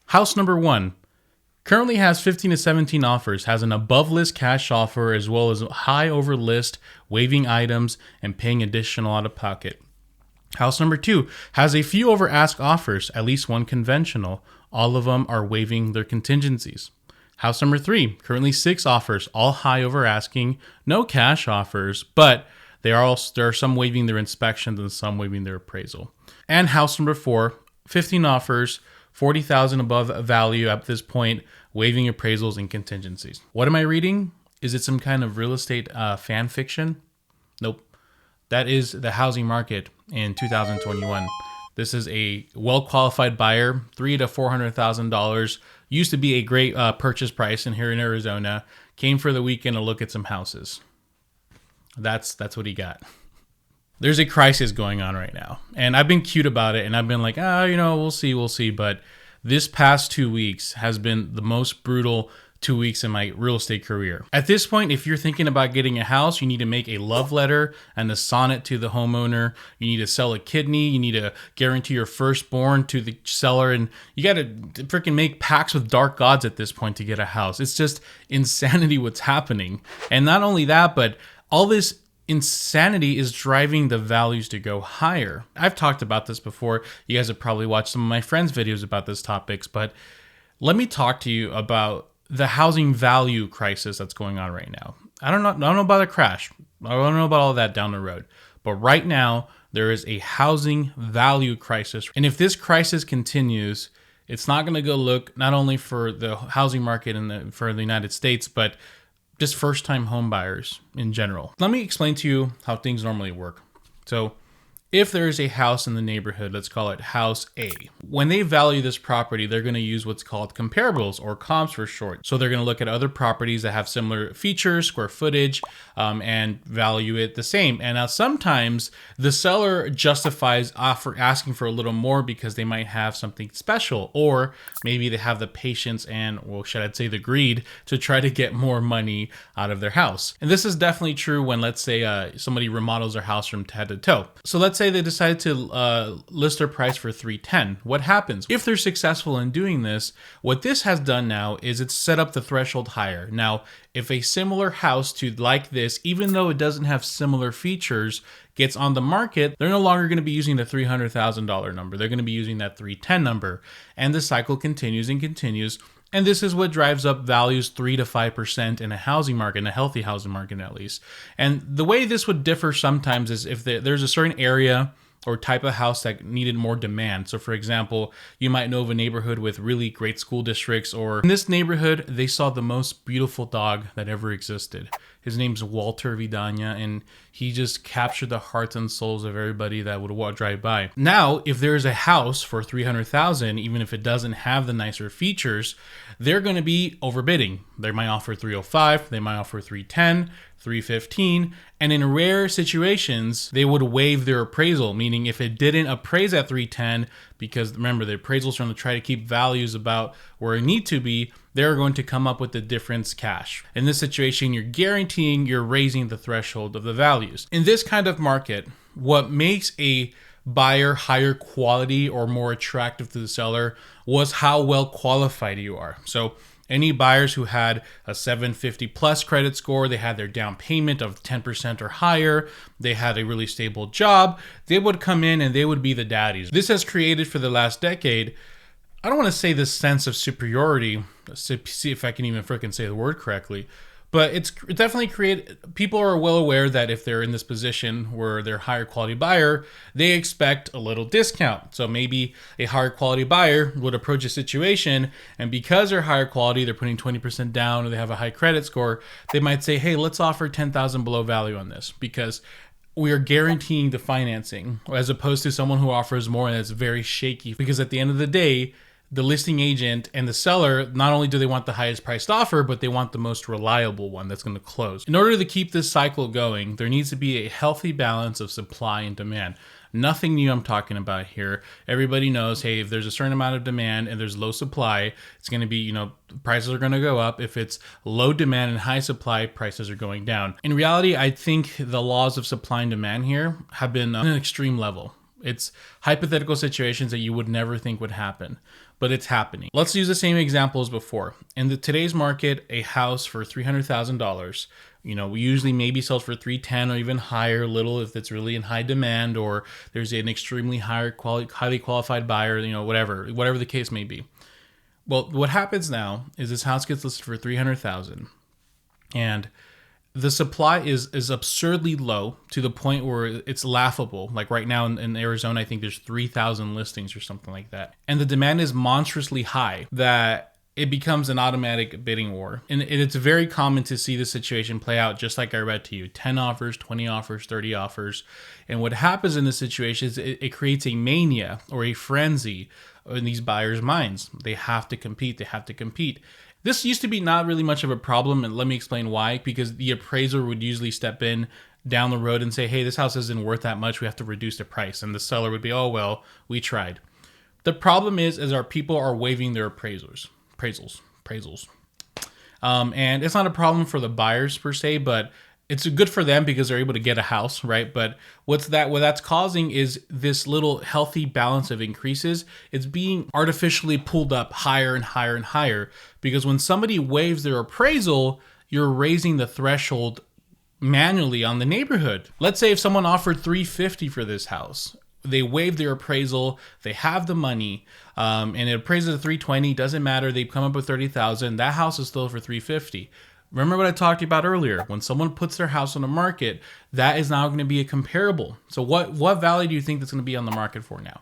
House number 1 currently has 15 to 17 offers, has an above list cash offer as well as high over list, waiving items, and paying additional out of pocket. House number 2 has a few over ask offers, at least one conventional. All of them are waiving their contingencies. House number 3, currently 6 offers, all high over asking, no cash offers, but there are some waiving their inspections and some waiving their appraisal. And house number 4, 15 offers, 40,000 above value at this point, waiving appraisals and contingencies. What am I reading? Is it some kind of real estate fan fiction? Nope. That is the housing market in 2021. This is a well-qualified buyer, $300,000 to $400,000. Used to be a great purchase price in here in Arizona. Came for the weekend to look at some houses. That's what he got. There's a crisis going on right now. And I've been cute about it. And I've been like, we'll see. But this past 2 weeks has been the most brutal 2 weeks in my real estate career. At this point, if you're thinking about getting a house, you need to make a love letter and a sonnet to the homeowner. You need to sell a kidney. You need to guarantee your firstborn to the seller. And you got to freaking make pacts with dark gods at this point to get a house. It's just insanity what's happening. And not only that, but all this insanity is driving the values to go higher. I've talked about this before. You guys have probably watched some of my friends' videos about this topics, but let me talk to you about the housing value crisis that's going on right now. I don't know about a crash. I don't know about all that down the road. But right now, there is a housing value crisis. And if this crisis continues, it's not going to go look not only for the housing market and for the United States, but just first-time home buyers in general. Let me explain to you how things normally work. So if there is a house in the neighborhood, let's call it House A. When they value this property, they're going to use what's called comparables, or comps for short. So they're going to look at other properties that have similar features, square footage, and value it the same. And now sometimes the seller justifies asking for a little more because they might have something special, or maybe they have the patience and, well, should I say the greed to try to get more money out of their house. And this is definitely true when, let's say, somebody remodels their house from head to toe. So let's say they decide to list their price for $310. What happens? If they're successful in doing this, what this has done now is it's set up the threshold higher. Now, if a similar house to like this, even though it doesn't have similar features, gets on the market, they're no longer going to be using the $300,000 number. They're going to be using that $310 number. And the cycle continues and continues. And this is what drives up values 3 to 5% in a housing market, in a healthy housing market at least. And the way this would differ sometimes is if there's a certain area or type of house that needed more demand. So for example, you might know of a neighborhood with really great school districts, or in this neighborhood, they saw the most beautiful dog that ever existed. His name's Walter Vidana, and he just captured the hearts and souls of everybody that would drive by. Now, if there's a house for $300,000, even if it doesn't have the nicer features, they're going to be overbidding. They might offer $305, they might offer $310, $315, and in rare situations, they would waive their appraisal, meaning if it didn't appraise at $310, because remember, the appraisals are going to try to keep values about where it need to be, they're going to come up with the difference cash. In this situation, you're guaranteeing you're raising the threshold of the values. In this kind of market, what makes a buyer higher quality or more attractive to the seller was how well qualified you are. So any buyers who had a 750 plus credit score, they had their down payment of 10% or higher, they had a really stable job, they would come in and they would be the daddies. This has created for the last decade, I don't want to say this sense of superiority, see if I can even freaking say the word correctly, but it definitely created, people are well aware that if they're in this position where they're a higher quality buyer, they expect a little discount. So maybe a higher quality buyer would approach a situation, and because they're higher quality, they're putting 20% down, or they have a high credit score, they might say, hey, let's offer $10,000 below value on this because we are guaranteeing the financing, as opposed to someone who offers more and it's very shaky. Because at the end of the day, the listing agent and the seller, not only do they want the highest priced offer, but they want the most reliable one that's going to close. In order to keep this cycle going, there needs to be a healthy balance of supply and demand. Nothing new I'm talking about here. Everybody knows, hey, if there's a certain amount of demand and there's low supply, it's going to be, prices are going to go up. If it's low demand and high supply, prices are going down. In reality, I think the laws of supply and demand here have been on an extreme level. It's hypothetical situations that you would never think would happen. but it's happening. Let's use the same example as before. In today's market, a house for $300,000, we usually maybe sells for 310 or even higher, little if it's really in high demand or there's an extremely highly qualified buyer, whatever the case may be. Well, what happens now is this house gets listed for 300,000, and the supply is absurdly low to the point where it's laughable. Like right now in Arizona, I think there's 3,000 listings or something like that. And the demand is monstrously high that it becomes an automatic bidding war. And it's very common to see this situation play out just like I read to you. 10 offers, 20 offers, 30 offers. And what happens in this situation is it creates a mania or a frenzy in these buyers' minds. They have to compete. They have to compete. This used to be not really much of a problem, and let me explain why. Because the appraiser would usually step in down the road and say, hey, this house isn't worth that much. We have to reduce the price. And the seller would be, oh, well, we tried. The problem is our people are waiving their appraisals. And it's not a problem for the buyers per se, but it's good for them because they're able to get a house, right? But what that's causing is this little healthy balance of increases. It's being artificially pulled up higher and higher and higher because when somebody waives their appraisal, you're raising the threshold manually on the neighborhood. Let's say if someone offered $350 for this house, they waive their appraisal, they have the money, and it appraises at $320, doesn't matter, they come up with $30,000, that house is still for $350. Remember what I talked about earlier? When someone puts their house on the market, that is now going to be a comparable. So what value do you think that's going to be on the market for now?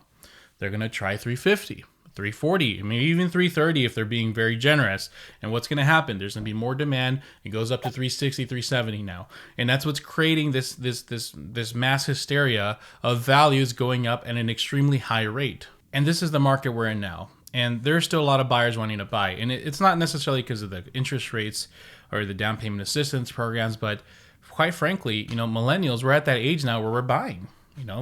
They're going to try $350, $340, maybe even $330 if they're being very generous. And what's going to happen? There's going to be more demand. It goes up to $360, $370 now. And that's what's creating this mass hysteria of values going up at an extremely high rate. And this is the market we're in now. And there's still a lot of buyers wanting to buy. And it's not necessarily because of the interest rates or the down payment assistance programs, but quite frankly, millennials, we're at that age now where we're buying,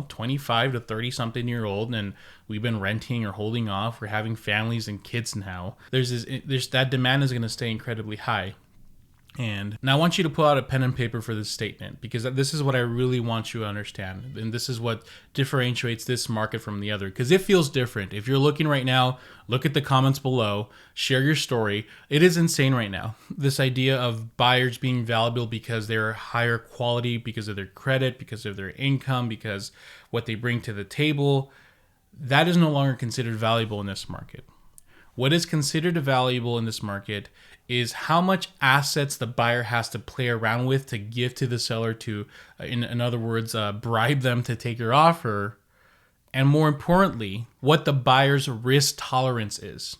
25 to 30 something year old, and we've been renting or holding off. We're having families and kids now. There's that demand is going to stay incredibly high. And now I want you to pull out a pen and paper for this statement, because this is what I really want you to understand. And this is what differentiates this market from the other, because it feels different. If you're looking right now, look at the comments below, share your story. It is insane right now. This idea of buyers being valuable because they're higher quality, because of their credit, because of their income, because what they bring to the table, that is no longer considered valuable in this market. What is considered valuable in this market is how much assets the buyer has to play around with to give to the seller to, in other words, bribe them to take your offer. And more importantly, what the buyer's risk tolerance is.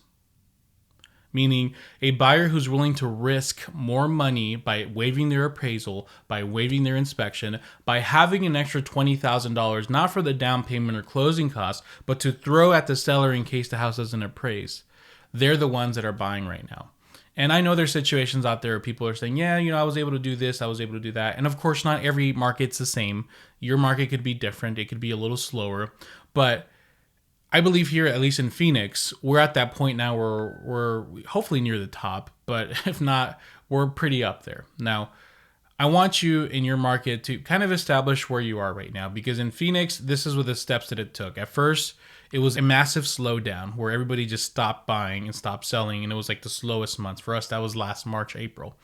Meaning a buyer who's willing to risk more money by waiving their appraisal, by waiving their inspection, by having an extra $20,000, not for the down payment or closing costs, but to throw at the seller in case the house doesn't appraise. They're the ones that are buying right now. And I know there's situations out there where people are saying, yeah, I was able to do this, I was able to do that. And of course, not every market's the same. Your market could be different. It could be a little slower. But I believe here, at least in Phoenix, we're at that point now where we're hopefully near the top. But if not, we're pretty up there. Now, I want you in your market to kind of establish where you are right now. Because in Phoenix, this is what the steps that it took. At first, it was a massive slowdown where everybody just stopped buying and stopped selling. And it was like the slowest months. For us, that was last March, April.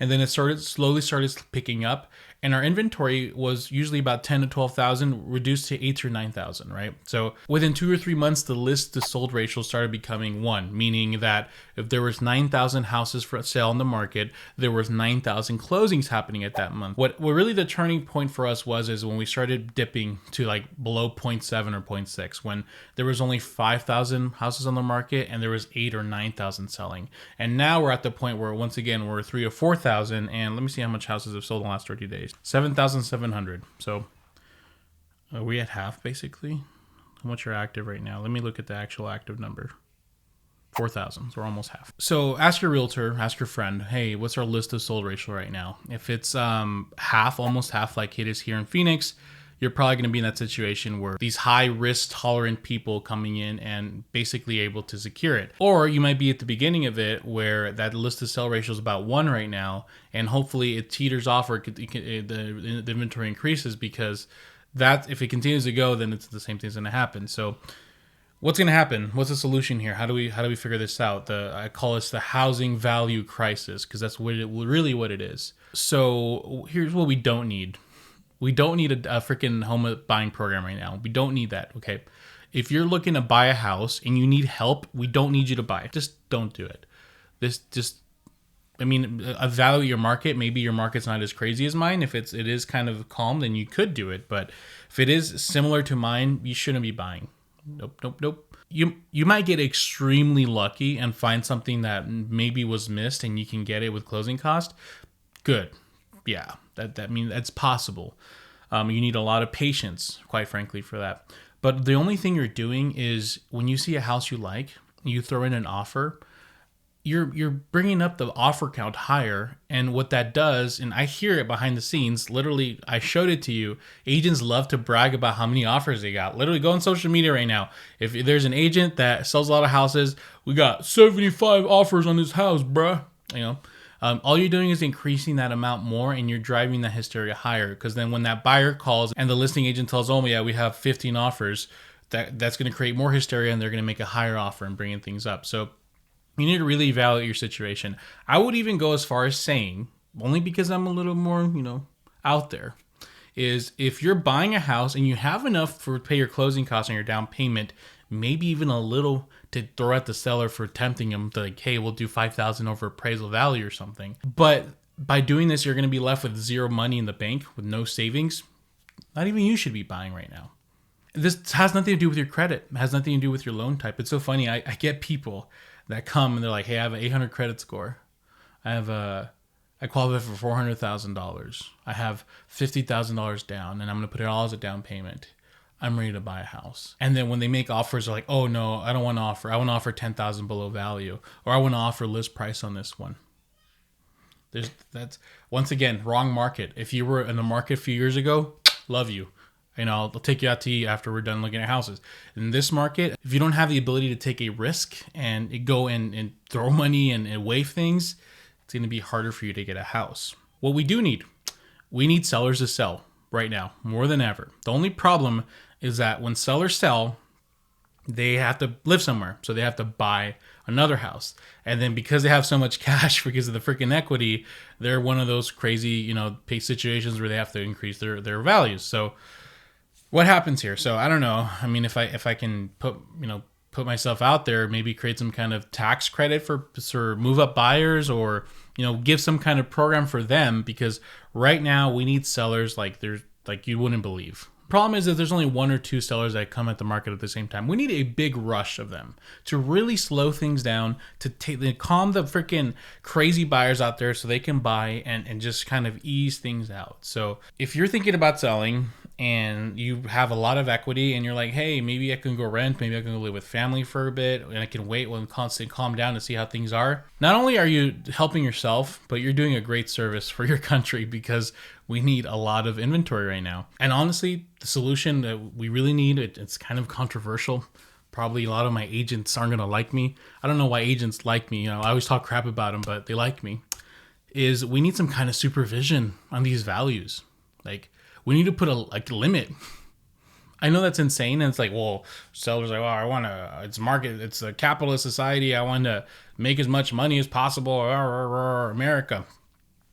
And then it slowly started picking up. And our inventory was usually about 10 to 12,000, reduced to 8 or 9,000, right? So within 2 or 3 months, the list to sold ratio started becoming 1, meaning that if there was 9,000 houses for sale on the market, there was 9,000 closings happening at that month. What really the turning point for us is when we started dipping to like below 0.7 or 0.6, when there was only 5,000 houses on the market and there was 8 or 9,000 selling. And now we're at the point where once again, we're 3 or 4,000, and let me see how much houses have sold in the last 30 days. 7,700. So are we at half basically? How much are active right now? Let me look at the actual active number. 4,000. So we're almost half. So ask your realtor, ask your friend, hey, what's our list of sold ratio right now? If it's half, almost half like it is here in Phoenix, you're probably going to be in that situation where these high risk tolerant people coming in and basically able to secure it. Or you might be at the beginning of it where that list to sell ratio is about 1 right now, and hopefully it teeters off or the inventory increases, because that if it continues to go, then it's the same thing's going to happen. So What's going to happen? What's the solution here? How do we figure this out? I call this the housing value crisis, because that's really what it is. So here's what we don't need. We don't need a freaking home buying program right now. We don't need that. Okay, if you're looking to buy a house and you need help, we don't need you to buy it. Just don't do it. This just I mean, evaluate your market. Maybe your market's not as crazy as mine. If it is kind of calm, then you could do it. But if it is similar to mine, you shouldn't be buying. Nope, nope, nope. You might get extremely lucky and find something that maybe was missed and you can get it with closing cost. Good. Yeah, that means that's possible. You need a lot of patience, quite frankly, for that. But the only thing you're doing is when you see a house you like, you throw in an offer, you're bringing up the offer count higher, and what that does, and I hear it behind the scenes, literally I showed it to you, agents love to brag about how many offers they got. Literally go on social media right now. If there's an agent that sells a lot of houses, we got 75 offers on this house, bruh. All you're doing is increasing that amount more, and you're driving that hysteria higher, because then when that buyer calls and the listing agent tells, oh yeah, we have 15 offers, that's going to create more hysteria, and they're going to make a higher offer and bringing things up. So you need to really evaluate your situation. I would even go as far as saying, only because I'm a little more, out there, is if you're buying a house and you have enough to pay your closing costs and your down payment, maybe even a little to throw at the seller for tempting them to like, hey, we'll do $5,000 over appraisal value or something. But by doing this, you're going to be left with zero money in the bank with no savings. Not even you should be buying right now. This has nothing to do with your credit. It has nothing to do with your loan type. It's so funny. I get people that come and they're like, hey, I have an 800 credit score. I qualify for $400,000. I have $50,000 down, and I'm going to put it all as a down payment. I'm ready to buy a house. And then when they make offers, they're like, oh no, I don't want to offer. I want to offer $10,000 below value, or I want to offer list price on this one. That's once again, wrong market. If you were in the market a few years ago, love you. I'll take you out to eat after we're done looking at houses. In this market, if you don't have the ability to take a risk and go and throw money and waive things, it's going to be harder for you to get a house. What we do need, we need sellers to sell right now, more than ever. The only problem is that when sellers sell, they have to live somewhere. So they have to buy another house. And then because they have so much cash because of the freaking equity, they're one of those crazy, situations where they have to increase their values. So what happens here? So I don't know. I mean, if I can put myself out there, maybe create some kind of tax credit for move up buyers, or give some kind of program for them, because right now we need sellers like you wouldn't believe. Problem is that there's only one or two sellers that come at the market at the same time. We need a big rush of them to really slow things down, to calm the freaking crazy buyers out there so they can buy and just kind of ease things out. So if you're thinking about selling and you have a lot of equity and you're like, hey, maybe I can go rent, maybe I can go live with family for a bit, and I can wait when constant calm down to see how things are. Not only are you helping yourself, but you're doing a great service for your country, because we need a lot of inventory right now. And honestly, the solution that we really need, it's kind of controversial. Probably a lot of my agents aren't going to like me. I don't know why agents like me. I always talk crap about them, but they like me. Is we need some kind of supervision on these values. Like, we need to put a limit. I know that's insane, and it's like, well, sellers are like, it's a capitalist society. I want to make as much money as possible. America.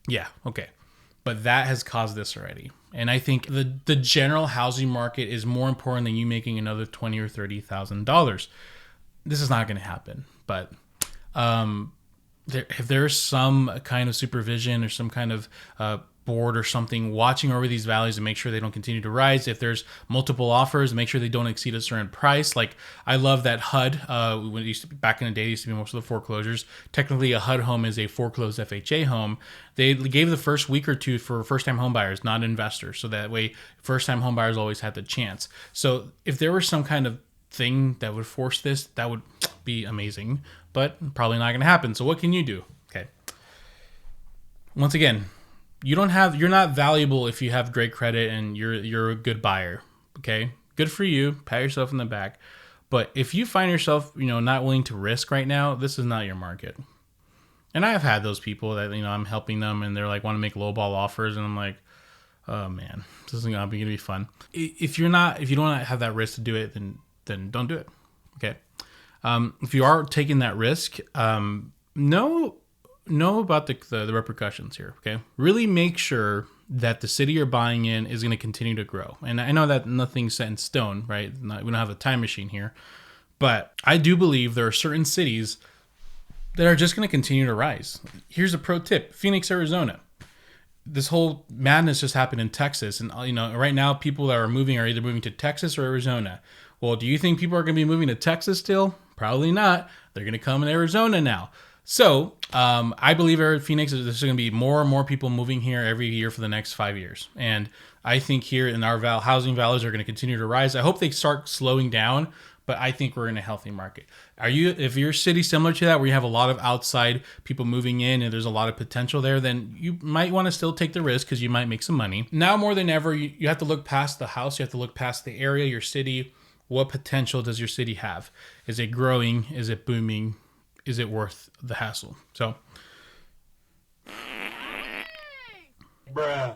Yeah, okay. But that has caused this already. And I think the general housing market is more important than you making another $20,000 or $30,000. This is not going to happen. But if there's some kind of supervision or some kind of board or something watching over these values to make sure they don't continue to rise. If there's multiple offers, make sure they don't exceed a certain price. Like, I love that HUD. When it used to be, back in the day, it used to be most of the foreclosures. Technically, a HUD home is a foreclosed FHA home. They gave the first week or two for first-time home buyers, not investors. So that way, first-time home buyers always had the chance. So if there was some kind of thing that would force this, that would be amazing. But probably not going to happen. So what can you do? Okay. Once again, you're not valuable if you have great credit and you're a good buyer. Okay, good for you. Pat yourself in the back. But if you find yourself, not willing to risk right now, this is not your market. And I have had those people that, I'm helping them and they're like, want to make lowball offers, and I'm like, oh man, this is gonna be fun. If you don't have that risk to do it, then don't do it. Okay. If you are taking that risk, know about the repercussions here. Okay. Really make sure that the city you're buying in is going to continue to grow. And I know that nothing's set in stone, right? We don't have a time machine here, but I do believe there are certain cities that are just going to continue to rise. Here's a pro tip: Phoenix, Arizona. This whole madness just happened in Texas, and right now people that are moving are either moving to Texas or Arizona. Well, do you think people are going to be moving to Texas still? Probably not. They're going to come in Arizona now. So I believe Phoenix, there's going to be more and more people moving here every year for the next 5 years. And I think here in our housing values are going to continue to rise. I hope they start slowing down, but I think we're in a healthy market. If your city similar to that, where you have a lot of outside people moving in and there's a lot of potential there, then you might want to still take the risk because you might make some money. Now more than ever, you have to look past the house. You have to look past the area, your city. What potential does your city have? Is it growing? Is it booming? Is it worth the hassle? So, bruh.